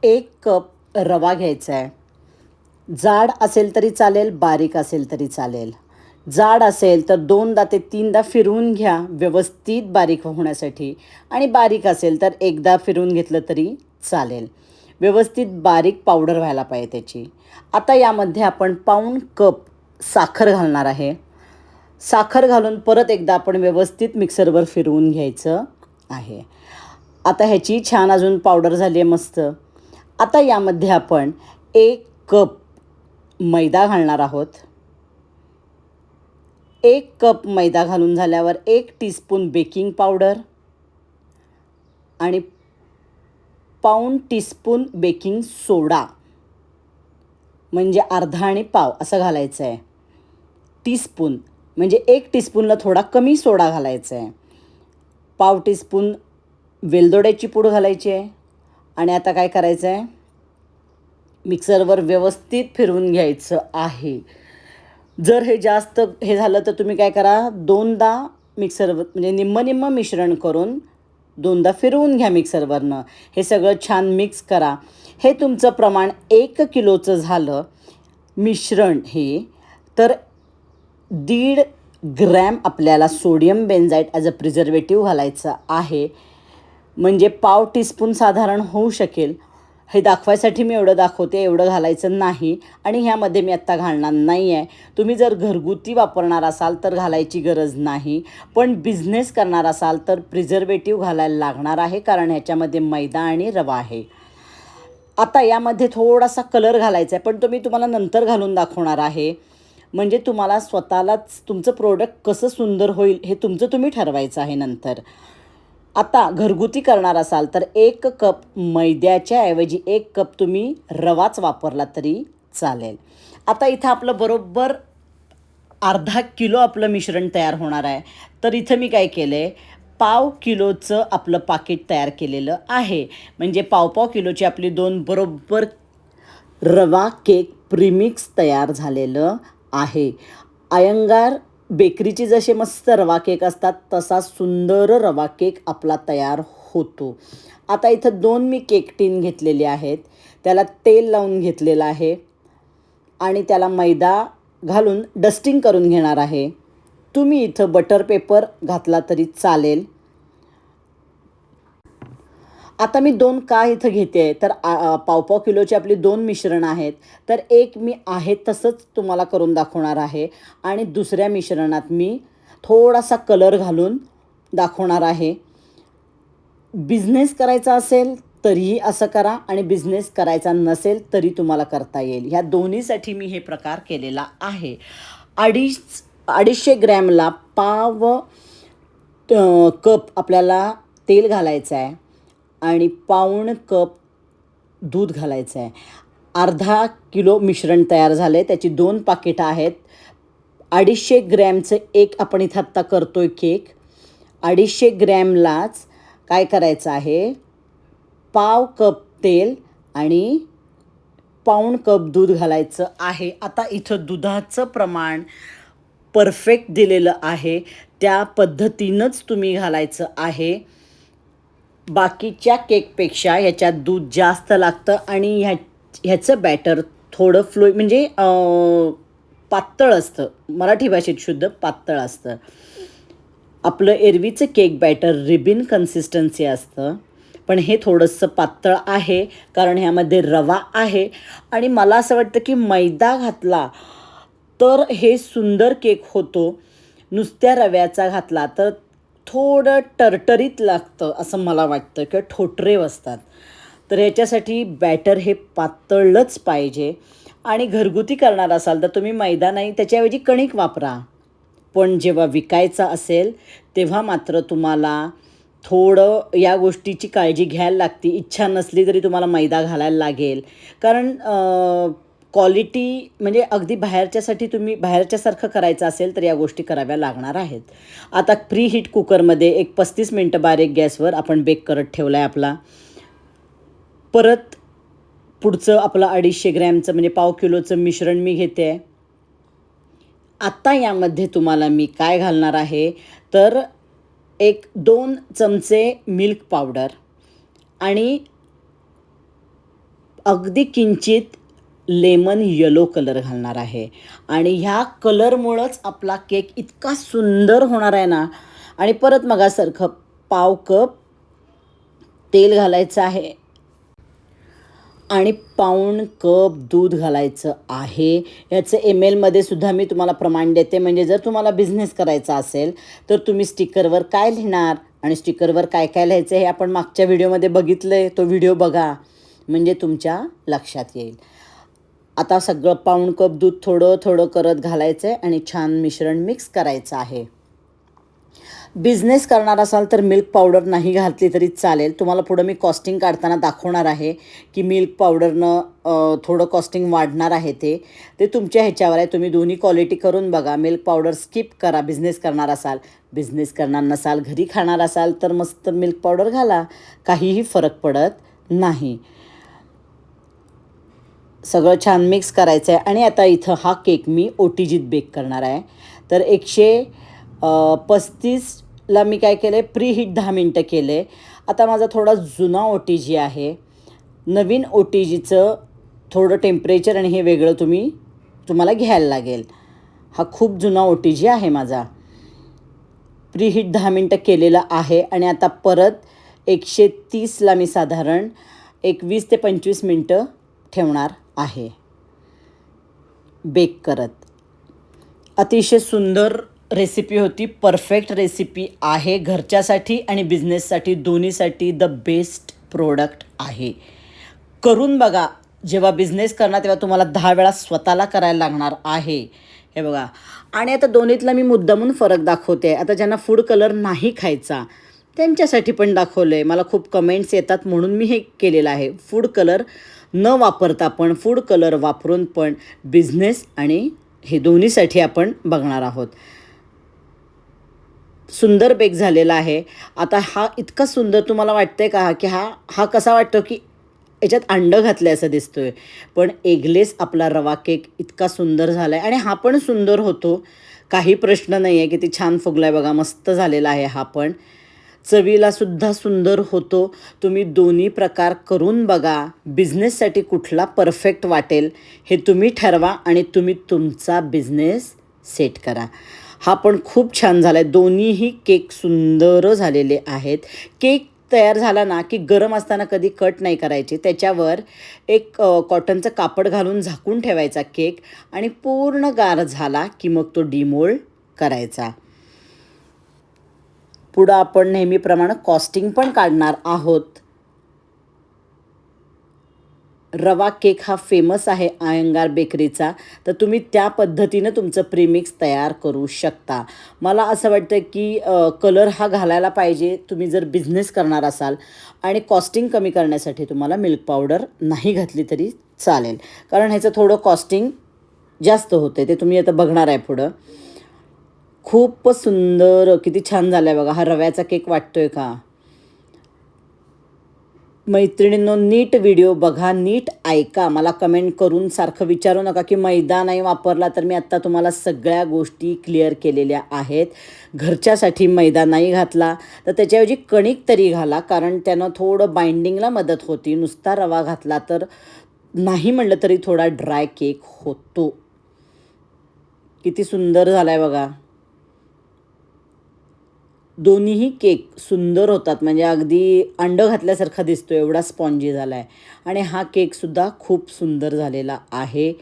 1 cup रवा घ्यायचा आहे. जाड असेल तरी चालेल, बारीक असेल तरी चालेल. जाड असेल तर 2दा ते 3दा फिरवून घ्या व्यवस्थित बारीक होण्यासाठी आणि बारीक असेल तर एकदा फिरवून घेतलं तरी चालेल. व्यवस्थित बारीक पावडर व्हायला पाहिजे त्याची. आता यामध्ये आपण पाऊण कप साखर घालणार आहे. साखर घालून परत एकदा आपण व्यवस्थित मिक्सरवर फिरवून घ्यायचं आहे. आता ह्याची छान अजून पावडर झाली आहे मस्त. आता यामध्ये आपण 1 कप मैदा घालणार आहोत. 1 कप मैदा घालून झाल्यावर 1 टीस्पून बेकिंग पावडर आणि पाऊण टीस्पून बेकिंग सोडा, म्हणजे अर्धा आणि पाव असं घालायचं आहे. टीस्पून म्हणजे 1 टीस्पूनला थोडा कमी सोडा घालायचा आहे. पाव टीस्पून वेलदोड्याची पूड घालायची आहे. आणि आता काय करायचं आहे, मिक्सरवर व्यवस्थित फिरवून घ्यायचं आहे. जर हे जास्त हे झालं तर तुम्ही काय करा, 2दा मिक्सरवर म्हणजे निम्म मिश्रण करून 2दा फिरवून घ्या मिक्सरवरनं. हे सगळं छान मिक्स करा. हे तुमचं प्रमाण 1 किलोचं झालं मिश्रण हे, तर 1.5 ग्रॅम आपल्याला सोडियम बेन्झाईट ॲज अ प्रिझर्वेटिव्ह घालायचं आहे. म्हणजे पाव टीस्पून साधारण होऊ शकेल. हे दाखवायसाठी मी एवढं दाखवते, एवढं घालायचं नाही. आणि ह्यामध्ये मी आत्ता घालणार नाही आहे. तुम्ही जर घरगुती वापरणार असाल तर घालायची गरज नाही, पण बिझनेस करणार असाल तर प्रिझर्वेटिव्ह घालायला लागणार आहे, कारण ह्याच्यामध्ये मैदा आणि रवा आहे. आता यामध्ये थोडासा कलर घालायचा आहे, पण तो मी तुम्हाला नंतर घालून दाखवणार आहे. म्हणजे तुम्हाला स्वतःलाच तुमचं प्रोडक्ट कसं सुंदर होईल हे तुमचं तुम्ही ठरवायचं आहे नंतर. आता घरगुती करणार असाल तर 1 कप मैद्याच्या ऐवजी 1 कप तुम्ही रवाच वापरला तरी चालेल. आता इथं आपलं बरोबर अर्धा किलो आपलं मिश्रण तयार होणार आहे. तर इथं मी काय केलं आहे, पाव किलोचं आपलं पाकीट तयार केलेलं आहे. म्हणजे पाव किलोची आपली 2 बरोबर रवा केक प्रीमिक्स तयार झालेलं आहे. अयंगार बेकरीचे जसे मस्त रवा केक असतात तसा सुंदर रवा केक आपला तयार होतो. आता इथं 2 मी केक टीन घेतलेले आहेत. त्याला तेल लावून घेतलेलं आहे आणि त्याला मैदा घालून डस्टिंग करून घेणार आहे. तुम्ही इथं बटर पेपर घातला तरी चालेल. आता मी 2 का इथं घेते आहे, तर पाव किलोची आपली 2 मिश्रण आहेत. तर एक मी आहे तसंच तुम्हाला करून दाखवणार आहे आणि दुसऱ्या मिश्रणात मी थोडासा कलर घालून दाखवणार आहे. बिझनेस करायचा असेल तरीही असं करा आणि बिझनेस करायचा नसेल तरी तुम्हाला करता येईल. ह्या दोन्हीसाठी मी हे प्रकार केलेला आहे. 250 ग्रॅमला पाव कप आपल्याला तेल घालायचं आहे आणि पाऊण कप दूध घालायचं आहे. अर्धा किलो मिश्रण तयार झालं आहे. त्याची 2 पाकिटं आहेत. 250 ग्रॅमचं एक आपण इथं आत्ता करतो आहे केक. 250 ग्रॅमलाच काय करायचं आहे, पाव कप तेल आणि पाऊण कप दूध घालायचं आहे. आता इथं दुधाचं प्रमाण परफेक्ट दिलेलं आहे, त्या पद्धतीनंच तुम्ही घालायचं आहे. बाकीच्या केकपेक्षा ह्याच्यात दूध जास्त लागतं आणि ह्याचं बॅटर थोडं म्हणजे पातळ असतं. मराठी भाषेत शुद्ध पातळ असतं. आपलं एरवीचं केक बॅटर रिबिन कन्सिस्टन्सी असतं, पण हे थोडंसं पातळ आहे कारण ह्यामध्ये रवा आहे. आणि मला असं वाटतं की मैदा घातला तर हे सुंदर केक होतो. नुसत्या रव्याचा घातला तर थोडं टरटरीत लागतं असं मला वाटतं, किंवा ठोठरे बसतात. तर ह्याच्यासाठी बॅटर हे पातळच पाहिजे. आणि घरगुती करणार असाल तर तुम्ही मैदा नाही, त्याच्याऐवजी कणिक वापरा. पण जेव्हा विकायचा असेल तेव्हा मात्र तुम्हाला थोडं या गोष्टीची काळजी घ्यायला लागते. इच्छा नसली तरी तुम्हाला मैदा घालायला लागेल, कारण क्वालिटी म्हणजे अगदी तुम्ही बाहेरच्यासारखं करायचं असेल तर या गोष्टी कराव्या लागणार आहेत. आता प्री हीट कुकरमध्ये एक 35 मिनटं बारीक गॅसवर आपण बेक करत ठेवला आहे आपला. परत पुढचं आपलं 250 ग्रॅमचं म्हणजे पाव किलोचं मिश्रण मी घेते आहे. आत्ता यामध्ये तुम्हाला मी काय घालणार आहे, तर 1-2 चमचे मिल्क पावडर आणि अगदी किंचित लेमन येलो कलर घालणार आहे आणि ह्या कलरमुळंच आपला केक इतका सुंदर होणार आहे ना. आणि परत मगासारखं पाव कप तेल घालायचं आहे आणि पाऊण कप दूध घालायचं आहे. याचं एमएलमध्ये सुद्धा मी तुम्हाला प्रमाण देते, म्हणजे जर तुम्हाला बिझनेस करायचा असेल तर तुम्ही स्टिकरवर काय लिहिणार आणि स्टिकरवर काय काय लिहायचं हे आपण मागच्या व्हिडिओमध्ये बघितलं आहे, तो व्हिडिओ बघा म्हणजे तुमच्या लक्षात येईल. आता सगळं पाऊण कप दूध थोडं थोडं करत घालायचं आहे आणि छान मिश्रण मिक्स करायचं आहे. बिझनेस करणार असाल तर मिल्क पावडर नाही घातली तरी चालेल. तुम्हाला पुढं मी कॉस्टिंग काढताना दाखवणार आहे की मिल्क पावडरनं थोडं कॉस्टिंग वाढणार आहे. ते तुमच्या ह्याच्यावर आहे. तुम्ही दोन्ही क्वालिटी करून बघा. मिल्क पावडर स्किप करा बिझनेस करणार असाल. बिझनेस करणार नसाल, घरी खाणार असाल तर मस्त मिल्क पावडर घाला, काहीही फरक पडत नाही. सगळं छान मिक्स करायचं आहे आणि आता इथं हा केक मी OTGत बेक करणार आहे. तर 135ला मी काय केलं आहे, प्री हीट 10 मिनटं केलं आहे. आता माझा थोडा जुना OTG आहे. नवीन OTGचं थोडं टेम्परेचर आणि हे वेगळं तुम्हाला घ्यायला लागेल. हा खूप जुना OTG आहे माझा. प्री हीट 10 मिनटं केलेलं आहे आणि आता परत 130ला मी साधारण 20 ते 25 मिनटं ठेवणार आहे बेक करत. अतिशय सुंदर रेसिपी होती, परफेक्ट रेसिपी आहे. घरच्यासाठी आणि बिझनेससाठी दोन्हीसाठी द बेस्ट प्रोडक्ट आहे. करून बघा. जेव्हा बिझनेस करणार तेव्हा तुम्हाला 10 वेळा स्वतःला करायला लागणार आहे. हे बघा. आणि आता दोन्हीतला मी मुद्दामून फरक दाखवते. आता ज्यांना फूड कलर नाही खायचा त्यांच्यासाठी पण दाखवलं आहे. मला खूप कमेंट्स येतात म्हणून मी हे केलेलं आहे. फूड कलर न वापरता पण फूड कलर वापरून पण बिझनेस आणि हे दोन्हीसाठी आपण बघणार आहोत. सुंदर बेक झालेला आहे. आता हा इतका सुंदर तुम्हाला वाटतंय का की हा कसा वाटतो की याच्यात अंडं घातलं असं दिसतो आहे, पण एगलेस आपला रवा केक इतका सुंदर झाला आहे आणि हा पण सुंदर होतो. काही प्रश्न नाही आहे. किती छान फुगला आहे बघा, मस्त झालेला आहे. हा पण चवीलासुद्धा सुंदर होतो. तुम्ही दोन्ही प्रकार करून बघा. बिझनेससाठी कुठला परफेक्ट वाटेल हे तुम्ही ठरवा आणि तुम्ही तुमचा बिझनेस सेट करा. हा पण खूप छान झाला आहे. दोन्हीही केक सुंदर झालेले आहेत. केक तयार झाला ना की गरम असताना कधी कट नाही करायचे. त्याच्यावर एक कॉटनचं कापड घालून झाकून ठेवायचा केक आणि पूर्ण गार झाला की मग तो डिमोल्ड करायचा. पुढं आपण नेहमीप्रमाणे कॉस्टिंग पण काढणार आहोत. रवा केक हा फेमस आहे अयंगार बेकरीचा, तर तुम्ही त्या पद्धतीनं तुमचं प्रीमिक्स तयार करू शकता. मला असं वाटतं की कलर हा घालायला पाहिजे तुम्ही जर बिझनेस करणार असाल. आणि कॉस्टिंग कमी करण्यासाठी तुम्हाला मिल्क पावडर नाही घातली तरी चालेल, कारण ह्याचं थोडं कॉस्टिंग जास्त होतं. ते तुम्ही आता बघणार आहे पुढं. खूप सुंदर, किती छान झाला आहे बघा. हा रव्याचा केक वाटतोय का? मैत्रिणींनो, नीट व्हिडिओ बघा, नीट ऐका. मला कमेंट करून सारखं विचारू नका की मैदा नाही वापरला. तर मी आत्ता तुम्हाला सगळ्या गोष्टी क्लिअर केलेल्या आहेत. घरच्यासाठी मैदा नाही घातला तर त्याच्याऐवजी कणिक तरी घाला, कारण त्यानं थोडं बाइंडिंगला मदत होती. नुसता रवा घातला तर नाही म्हणलं तरी थोडा ड्राय केक होतो. किती सुंदर झाला आहे बघा. दोन्हीही केक सुंदर होतात, म्हणजे अगदी अंडं घातल्यासारखा दिसतो एवढा स्पॉन्जी झाला आहे. आणि हा केकसुद्धा खूप सुंदर झालेला आहे.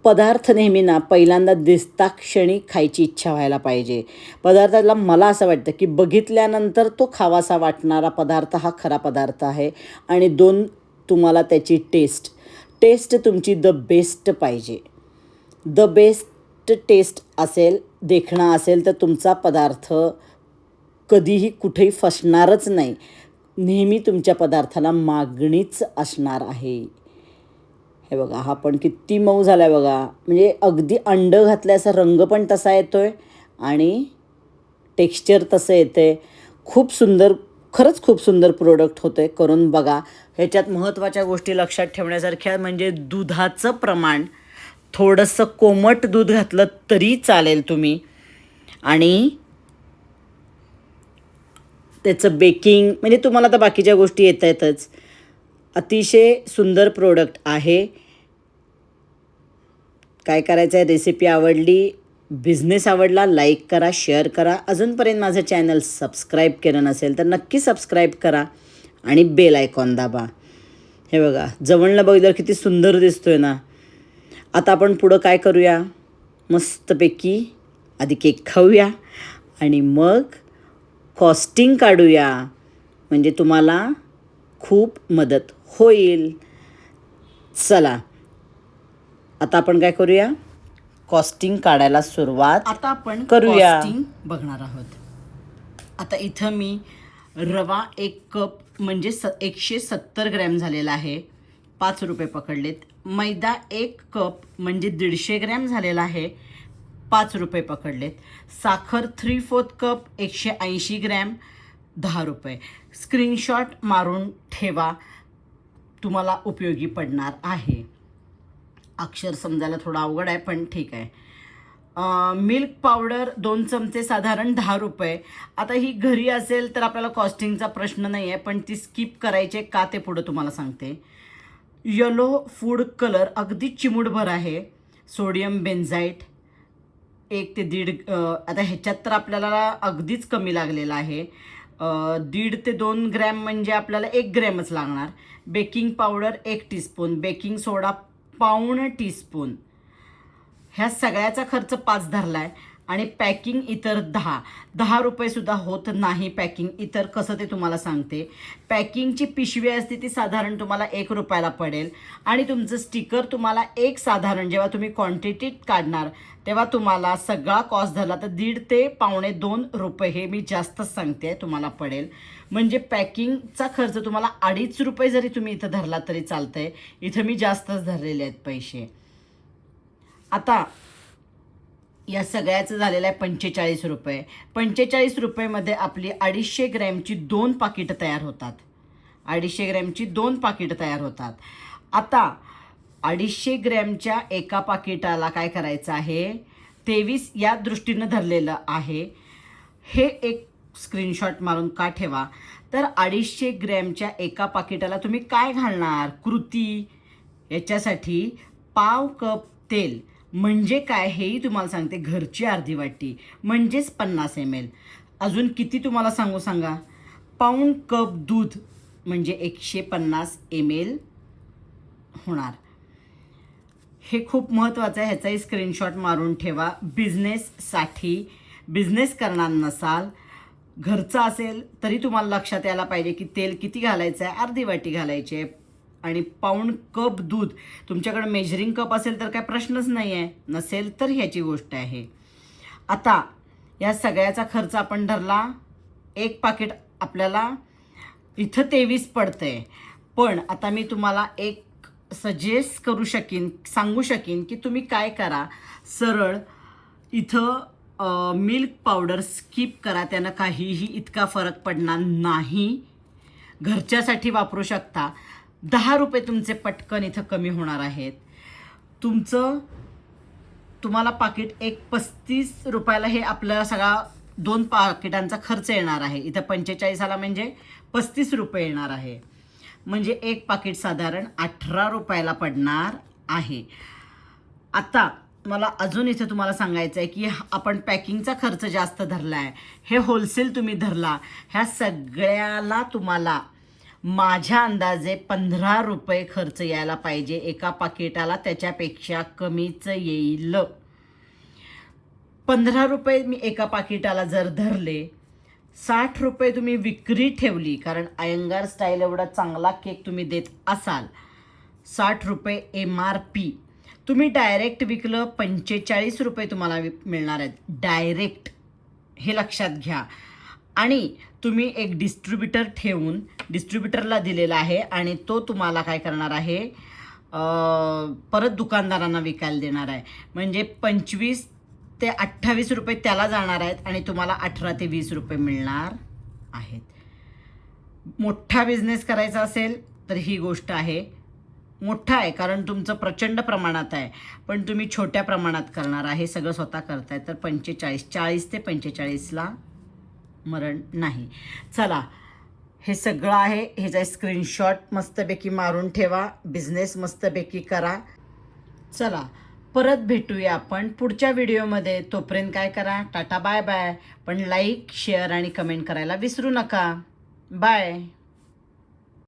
पदार्थ नेहमी ना पहिल्यांदा दिसता क्षणी खायची इच्छा व्हायला पाहिजे. पदार्थाला मला असं वाटतं की बघितल्यानंतर तो खावासा वाटणारा पदार्थ हा खरा पदार्थ आहे. आणि तुम्हाला त्याची टेस्ट तुमची द बेस्ट पाहिजे. द बेस्ट टेस्ट असेल, देखणा असेल तर तुमचा पदार्थ कधीही कुठेही फसणारच नाही. नेहमी तुमच्या पदार्थाला मागणीच असणार आहे. हे बघा, हा पण किती मऊ झाला आहे बघा. म्हणजे अगदी अंडं घातल्याचा रंग पण तसा येतो आहे आणि टेक्स्चर तसं येतं आहे. खूप सुंदर, खरंच खूप सुंदर प्रोडक्ट होतं आहे. करून बघा. ह्याच्यात महत्त्वाच्या गोष्टी लक्षात ठेवण्यासारख्या म्हणजे दुधाचं प्रमाण. थोडंसं कोमट दूध घातलं तरी चालेल तुम्ही. आणि त्याचं बेकिंग म्हणजे तुम्हाला तर बाकीच्या गोष्टी येत आहेतच. अतिशय सुंदर प्रोडक्ट आहे. काय करायचं आहे, रेसिपी आवडली, बिझनेस आवडला, लाईक करा, शेअर करा. अजूनपर्यंत माझं चॅनल सबस्क्राईब केलं नसेल तर नक्की सबस्क्राईब करा आणि बेल आयकॉन दाबा. हे बघा, जवळनं बघितल्यावर किती सुंदर दिसतोय ना. आता आपण पुढं काय करूया, मस्तपैकी आधी केक खाऊया आणि मग कॉस्टिंग काढूया, म्हणजे तुम्हाला खूप मदत होईल. चला आता आपण काय करूया, कॉस्टिंग काढायला सुरुवात आता आपण करूया. कॉस्टिंग बघणार आहोत. आता इथं मी रवा 1 कप म्हणजे 170 ग्रॅम झालेला आहे, 5 रुपये पकडलेत. मैदा 1 कप म्हणजे 150 ग्रॅम झालेला आहे, 5 रुपये पकडलेत. साखर 3/4 कप 180 ग्रॅम, 10 रुपये. स्क्रीनशॉट मारून ठेवा, तुम्हाला उपयोगी पडणार आहे. अक्षर समजायला थोडं अवघड आहे पण ठीक आहे. मिल्क पावडर 2 चमचे साधारण 10 रुपये. आता ही घरी असेल तर आपल्याला कॉस्टिंगचा प्रश्न नाही आहे, पण ती स्किप करायचे का ते पुढं तुम्हाला सांगते. येलो फूड कलर अगदी चिमूटभर आहे. सोडियम बेन्झाईट 1 ते 1.5, आता ह्याच्यात तर आपल्याला अगदीच कमी लागलेला आहे. 1.5 ते 2 ग्रॅम म्हणजे आपल्याला 1 ग्रॅमच लागणार. बेकिंग पावडर 1 टीस्पून, बेकिंग सोडा पाऊण टीस्पून. ह्या सगळ्याचा खर्च 5 धरला आहे. आणि पॅकिंग इतर 10 रुपयेसुद्धा होत नाही. पॅकिंग इतर कसं ते तुम्हाला सांगते. पॅकिंगची पिशवी असते ती साधारण तुम्हाला 1 रुपयाला पडेल. आणि तुमचं स्टिकर तुम्हाला एक साधारण जेव्हा तुम्ही क्वांटिटीत काढणार तेव्हा तुम्हाला सगळा कॉस्ट धरला तर 1.5 ते पावणे 2 रुपये, हे मी जास्तच सांगते, तुम्हाला पडेल. म्हणजे पॅकिंगचा खर्च तुम्हाला 2.5 रुपये जरी तुम्ही इथं धरला तरी चालतं आहे. इथं मी जास्तच धरलेले आहेत पैसे. आता या सगळ्याचं झालेलं आहे 45 रुपये. 45 रुपयेमध्ये आपली 250 ग्रॅमची 2 पाकिटं तयार होतात. 250 ग्रॅमची 2 पाकिटं तयार होतात. आता 250 ग्रॅमच्या एका पाकिटाला काय करायचं आहे, 23 या दृष्टीनं धरलेलं आहे. हे एक स्क्रीनशॉट मारून का ठेवा, तर 250 ग्रॅमच्या एका पाकिटाला तुम्ही काय घालणार, कृती, याच्यासाठी पाव कप तेल म्हणजे काय हेही तुम्हाला सांगते. घरची अर्धी वाटी म्हणजेच 50 ml. अजून किती तुम्हाला सांगू सांगा, पाऊण कप दूध म्हणजे 150 ml होणार. हे खूप महत्त्वाचं आहे, ह्याचाही स्क्रीनशॉट मारून ठेवा. बिझनेससाठी, बिझनेस करणार नसाल, घरचं असेल तरी तुम्हाला लक्षात यायला पाहिजे की तेल किती घालायचं आहे, अर्धी वाटी घालायचे. आणि पाऊण कप दूध, तुमच्याकडे मेजरिंग कप असेल तर काय प्रश्नच नाही आहे, नसेल तर ह्याची गोष्ट आहे. आता या सगळ्याचा खर्च आपण धरला. एक पाकिट आपल्याला इथं 23 पडतंय. पण आता मी तुम्हाला एक सजेस्ट करू शकीन, सांगू शकीन की तुम्ही काय करा, सरळ इथं मिल्क पावडर स्किप करा, त्यानं काहीही इतका फरक पडणार नाही. घरच्यासाठी वापरू शकता. 10 रुपये तुमचे पटकन इथं कमी होणार आहेत. तुम्हाला पाकिट एक 35 रुपयाला हे आपलं सगळा 2 पाकिटांचा खर्च येणार आहे. इथं 45 आला म्हणजे 35 रुपये येणार आहे. म्हणजे एक पाकिट साधारण 18 रुपयाला पडणार आहे. आता मला अजून इथे तुम्हाला सांगायचं आहे की आपण पॅकिंगचा खर्च जास्त धरला आहे, हे होलसेल तुम्ही धरला, ह्या सगळ्याला तुम्हाला माझ्या अंदाजे 15 रुपये खर्च यायला पाहिजे एका पाकिटाला, त्याच्यापेक्षा कमीच येईल. 15 रुपये मी एका पाकिटाला जर धरले, 60 रुपये तुम्ही विक्री ठेवली, कारण अयंगार स्टाईल एवढा चांगला केक तुम्ही देत असाल, 60 रुपये MRP. तुम्ही डायरेक्ट विकलं 45 रुपये तुम्हाला मिळणार आहेत डायरेक्ट, हे लक्षात घ्या. आणि तुम्ही एक डिस्ट्रीब्युटर ठेवून डिस्ट्रीब्युटरला दिलेला आहे आणि तो तुम्हाला काय करणार आहे, परत दुकानदारांना विकायला देणार आहे. म्हणजे 25 ते 28 रुपये त्याला जाणार आहेत आणि तुम्हाला 18 ते 20 रुपये मिळणार आहेत. मोठा बिझनेस करायचा असेल तर ही गोष्ट आहे. मोठा आहे कारण तुमचं प्रचंड प्रमाणात आहे, पण तुम्ही छोट्या प्रमाणात करणार आहे, सगळं स्वतः करताय, तर 40 ते 45ला मरण नाही. चला, हे सगळं आहे. ह्याचा स्क्रीनशॉट मस्तपैकी मारून ठेवा. बिझनेस मस्तपैकी करा. चला परत भेटूया आपण पुढच्या व्हिडिओमध्ये. तोपर्यंत काय करा, टाटा बाय बाय. पण लाईक शेअर आणि कमेंट करायला विसरू नका. बाय.